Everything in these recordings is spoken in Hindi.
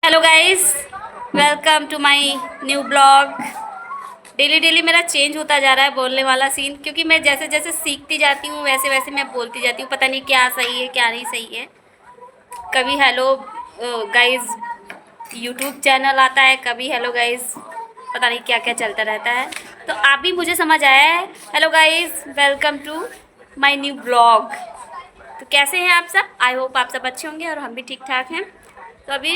Hello guys, welcome to my new blog. Daily daily मेरा चेंज होता जा रहा है बोलने वाला सीन, क्योंकि मैं जैसे जैसे सीखती जाती हूँ वैसे वैसे मैं बोलती जाती हूँ। पता नहीं क्या सही है क्या नहीं सही है। कभी हेलो गाइस यूट्यूब चैनल आता है, कभी हेलो गाइस पता नहीं क्या क्या चलता रहता है। तो आप भी मुझे समझ आया है। Hello guys, welcome to my new blog. तो कैसे हैं आप सब? आई होप आप सब अच्छे होंगे और हम भी ठीक ठाक हैं। तो अभी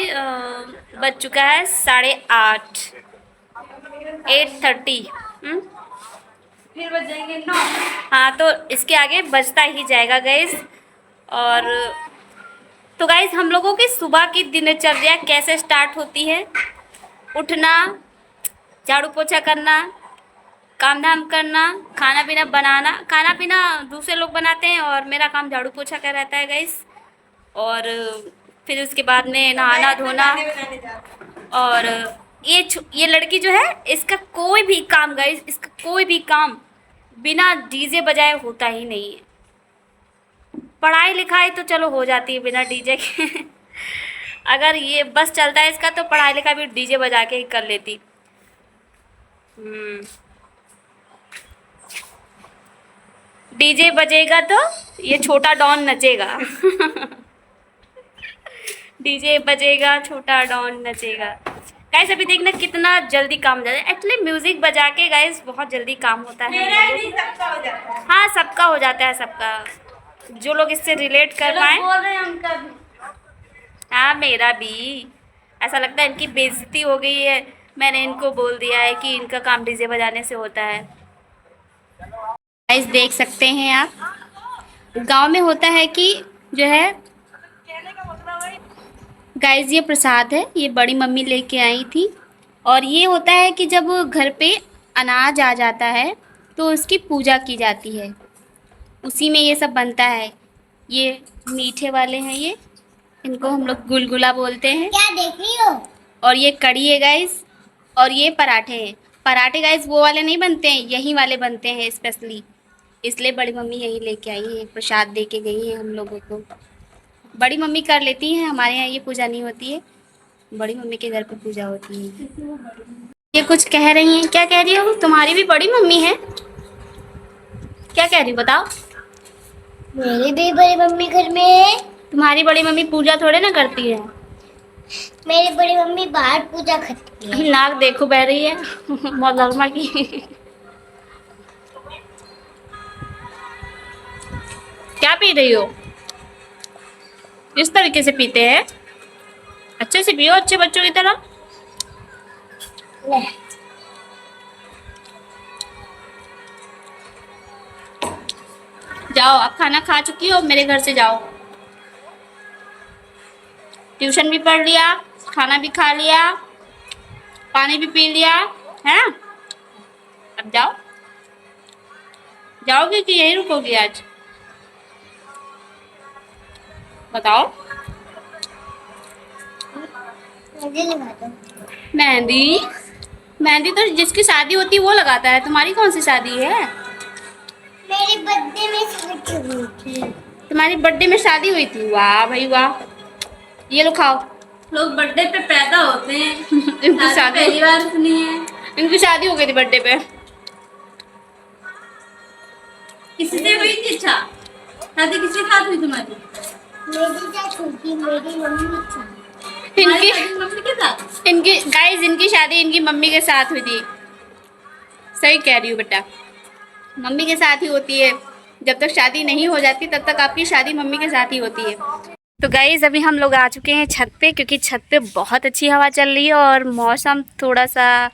बज चुका है 8:30, 8:30। फिर बज जाएंगे 9। हाँ, तो इसके आगे बजता ही जाएगा गाइस। और तो गाइस, हम लोगों की सुबह की दिनचर्या कैसे स्टार्ट होती है? उठना, झाड़ू पोछा करना, काम धाम करना, खाना पीना बनाना। खाना पीना दूसरे लोग बनाते हैं और मेरा काम झाड़ू पोछा का रहता है गाइस। और फिर उसके बाद में नहाना धोना। और ये लड़की जो है, इसका कोई भी काम गाइस, इसका कोई भी काम बिना डीजे बजाए होता ही नहीं है। पढ़ाई लिखाई तो चलो हो जाती है बिना डीजे के अगर ये बस चलता है इसका, तो पढ़ाई लिखाई भी डीजे बजा के ही कर लेती। डीजे बजेगा तो ये छोटा डॉन नचेगा डीजे बजेगा, छोटा डॉन नचेगा। गाइस अभी देखना कितना जल्दी काम हो जाता है। एक्चुअली म्यूजिक बजा के गाइस बहुत जल्दी काम होता है। मेरा नहीं, सबका हो जाता है। हाँ, सबका हो जाता है, सबका। जो लोग इससे रिलेट कर पाए। बोल रहे हैं उनका भी। हाँ, मेरा भी। ऐसा लगता है इनकी बेइज्जती हो गई है। मैंने इनको बोल दिया है कि इनका काम डीजे बजाने से होता है। गाइस देख सकते हैं आप, गांव में होता है कि जो है गाइस, ये प्रसाद है, ये बड़ी मम्मी लेके आई थी। और ये होता है कि जब घर पे अनाज आ जाता है तो उसकी पूजा की जाती है, उसी में ये सब बनता है। ये मीठे वाले हैं, ये इनको हम लोग गुलगुला बोलते हैं। क्या देख रही हो? और ये कड़ी है गाइस। और ये पराठे हैं। पराठे गाइस वो वाले नहीं बनते हैं, यही वाले बनते हैं स्पेशली। इसलिए बड़ी मम्मी यही लेके आई है, प्रसाद दे के गई है हम लोगों को। बड़ी मम्मी कर लेती हैं, हमारे यहाँ ये पूजा नहीं होती है, बड़ी मम्मी के घर पे पूजा होती है। ये कुछ कह रही हैं, क्या कह रही हो? तुम्हारी भी बड़ी मम्मी है? क्या कह रही हो बताओ? मेरी भी बड़ी मम्मी घर में है। तुम्हारी बड़ी मम्मी पूजा थोड़े ना करती है। मेरी बड़ी मम्मी बाहर पूजा करती है। नाक देखो बह रही है मोहल्ला की क्या पी रही हो? किस तरीके से पीते हैं? अच्छे से पियो, अच्छे बच्चों की तरह। ले। जाओ, आप खाना खा चुकी हो, मेरे घर से जाओ। ट्यूशन भी पढ़ लिया, खाना भी खा लिया, पानी भी पी लिया है। अब जाओ, जाओगे कि यहीं रुकोगी आज? बताओ। मुझे लगा दो। मेहंदी? मेहंदी तो जिसकी शादी होती है वो लगाता है, तुम्हारी कौन सी शादी है? मेरे बर्थडे में शादी हुई थी। तुम्हारी बर्थडे में शादी हुई थी? वाह भाई वाह। ये लो खाओ। लोग बर्थडे पे पैदा होते हैं इनकी शादी पहली बार सुनी है। इनकी शादी हो गई थी बर्थडे पे। किससे हुई थी? अच्छा, शादी किसके साथ हुई तुम्हारी? मेरी साथ हुई थी, मेरी मम्मी थी। इनकी मम्मी के साथ? इनकी गाइस, इनकी शादी इनकी मम्मी के साथ हुई थी। सही कह रही हूँ बेटा, मम्मी के साथ ही होती है। जब तक शादी नहीं हो जाती तब तक आपकी शादी मम्मी के साथ ही होती है। तो गाइस अभी हम लोग आ चुके हैं छत पे, क्योंकि छत पे बहुत अच्छी हवा चल रही है और मौसम थोड़ा सा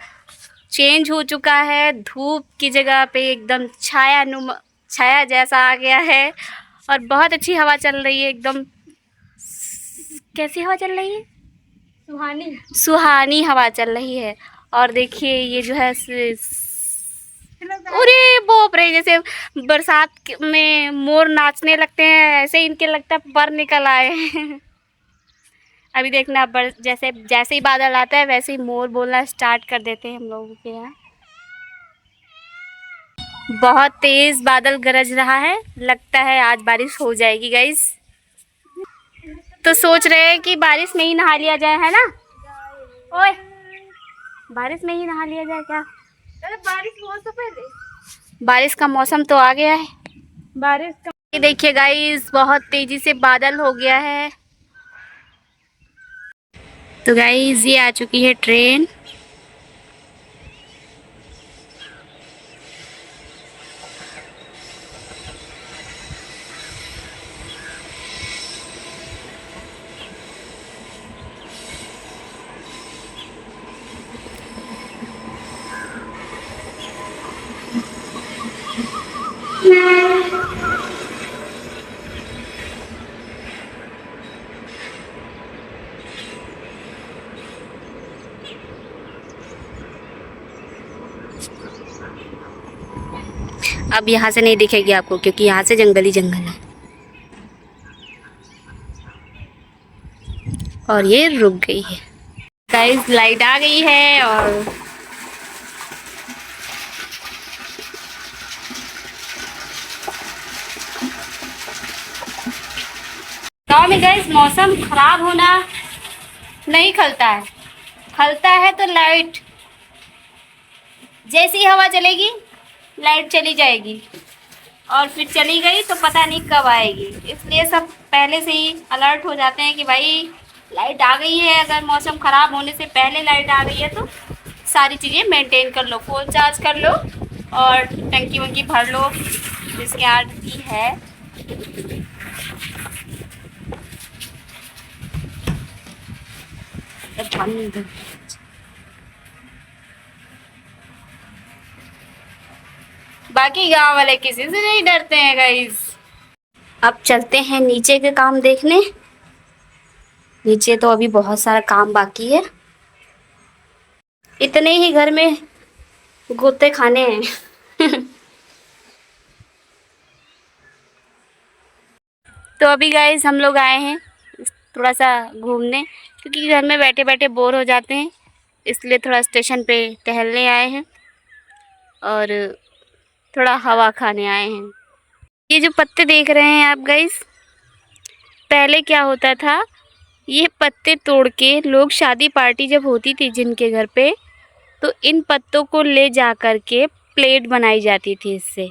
चेंज हो चुका है। धूप की जगह पे एकदम छाया जैसा आ गया है और बहुत अच्छी हवा चल रही है एकदम। कैसी हवा चल रही है? सुहानी। सुहानी हवा चल रही है। और देखिए ये जो है अरे बाप रे, जैसे बरसात में मोर नाचने लगते हैं ऐसे इनके लगता है पर निकल आए हैं अभी देखना, जैसे जैसे ही बादल आता है वैसे ही मोर बोलना स्टार्ट कर देते हैं हम लोगों के यहाँ। बहुत तेज बादल गरज रहा है, लगता है आज बारिश हो जाएगी गाइस। तो सोच रहे हैं कि बारिश में ही नहा लिया जाए, है ना? ओए, बारिश में ही नहा लिया जाए क्या? अरे बारिश हो तो पहले, बारिश का मौसम तो आ गया है। बारिश का ये देखिए गाइस, बहुत तेजी से बादल हो गया है। तो गाइस ये आ चुकी है ट्रेन। अब यहाँ से नहीं दिखेगी आपको, क्योंकि यहाँ से जंगल ही जंगल है। और ये रुक गई है गाइस, लाइट आ गई है। और गाँव में गाइस मौसम खराब होना नहीं खलता है, खलता है तो लाइट, जैसी हवा चलेगी लाइट चली जाएगी, और फिर चली गई तो पता नहीं कब आएगी। इसलिए सब पहले से ही अलर्ट हो जाते हैं कि भाई लाइट आ गई है। अगर मौसम ख़राब होने से पहले लाइट आ गई है तो सारी चीज़ें मेंटेन कर लो, फ़ोन चार्ज कर लो और टंकी वंकी भर लो जिसके आदमी है। बंद। बाकी गांव वाले किसी से नहीं डरते हैं गाइस। अब चलते हैं नीचे के काम देखने। नीचे तो अभी बहुत सारा काम बाकी है, इतने ही घर में गोते खाने हैं। तो अभी गाइस हम लोग आए हैं थोड़ा सा घूमने, क्योंकि घर में बैठे बैठे बोर हो जाते हैं, इसलिए थोड़ा स्टेशन पे टहलने आए हैं और थोड़ा हवा खाने आए हैं। ये जो पत्ते देख रहे हैं आप गाइस, पहले क्या होता था, ये पत्ते तोड़ के लोग शादी पार्टी जब होती थी जिनके घर पे, तो इन पत्तों को ले जा कर के प्लेट बनाई जाती थी, इससे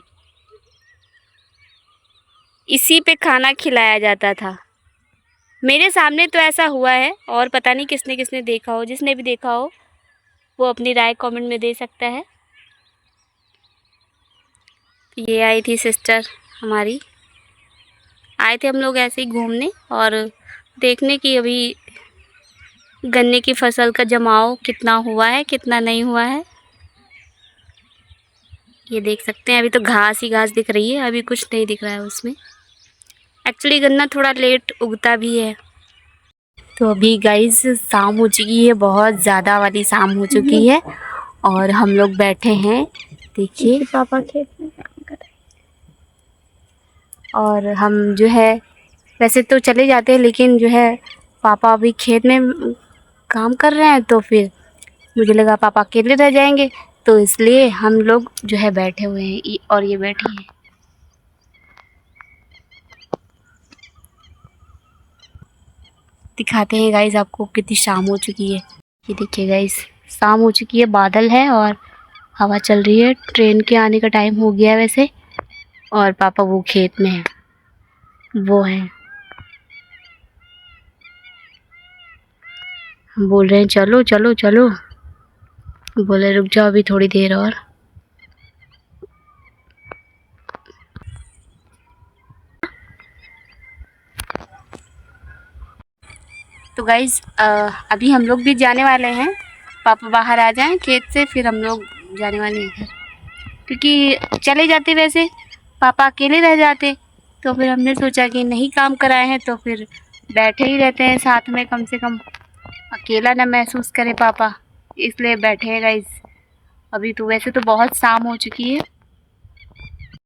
इसी पे खाना खिलाया जाता था। मेरे सामने तो ऐसा हुआ है, और पता नहीं किसने किसने देखा हो। जिसने भी देखा हो वो अपनी राय कमेंट में दे सकता है। ये आई थी सिस्टर हमारी, आए थे हम लोग ऐसे ही घूमने और देखने की अभी गन्ने की फसल का जमाव कितना हुआ है कितना नहीं हुआ है। ये देख सकते हैं, अभी तो घास ही घास दिख रही है, अभी कुछ नहीं दिख रहा है उसमें। एक्चुअली गन्ना थोड़ा लेट उगता भी है। तो अभी गाइस शाम हो चुकी है, बहुत ज़्यादा वाली शाम हो चुकी है और हम लोग बैठे हैं, देखिए पापा खेत में काम कर रहे और हम जो है वैसे तो चले जाते हैं, लेकिन जो है पापा अभी खेत में काम कर रहे हैं, तो फिर मुझे लगा पापा अकेले रह जाएंगे, तो इसलिए हम लोग जो है बैठे हुए हैं और ये बैठी हैं। दिखाते हैं गाइस आपको कितनी शाम हो चुकी है। ये देखिए गाइस, शाम हो चुकी है, बादल है और हवा चल रही है। ट्रेन के आने का टाइम हो गया है वैसे, और पापा वो खेत में है, वो है। हम बोल रहे हैं चलो चलो चलो, बोले रुक जाओ अभी थोड़ी देर और। तो गाइस अभी हम लोग भी जाने वाले हैं, पापा बाहर आ जाएं खेत से, फिर हम लोग जाने वाले हैं घर, क्योंकि चले जाते वैसे पापा अकेले रह जाते, तो फिर हमने सोचा कि नहीं काम कराए हैं तो फिर बैठे ही रहते हैं साथ में, कम से कम अकेला ना महसूस करे पापा, इसलिए बैठे हैं गाइस। अभी तो वैसे तो बहुत शाम हो चुकी है।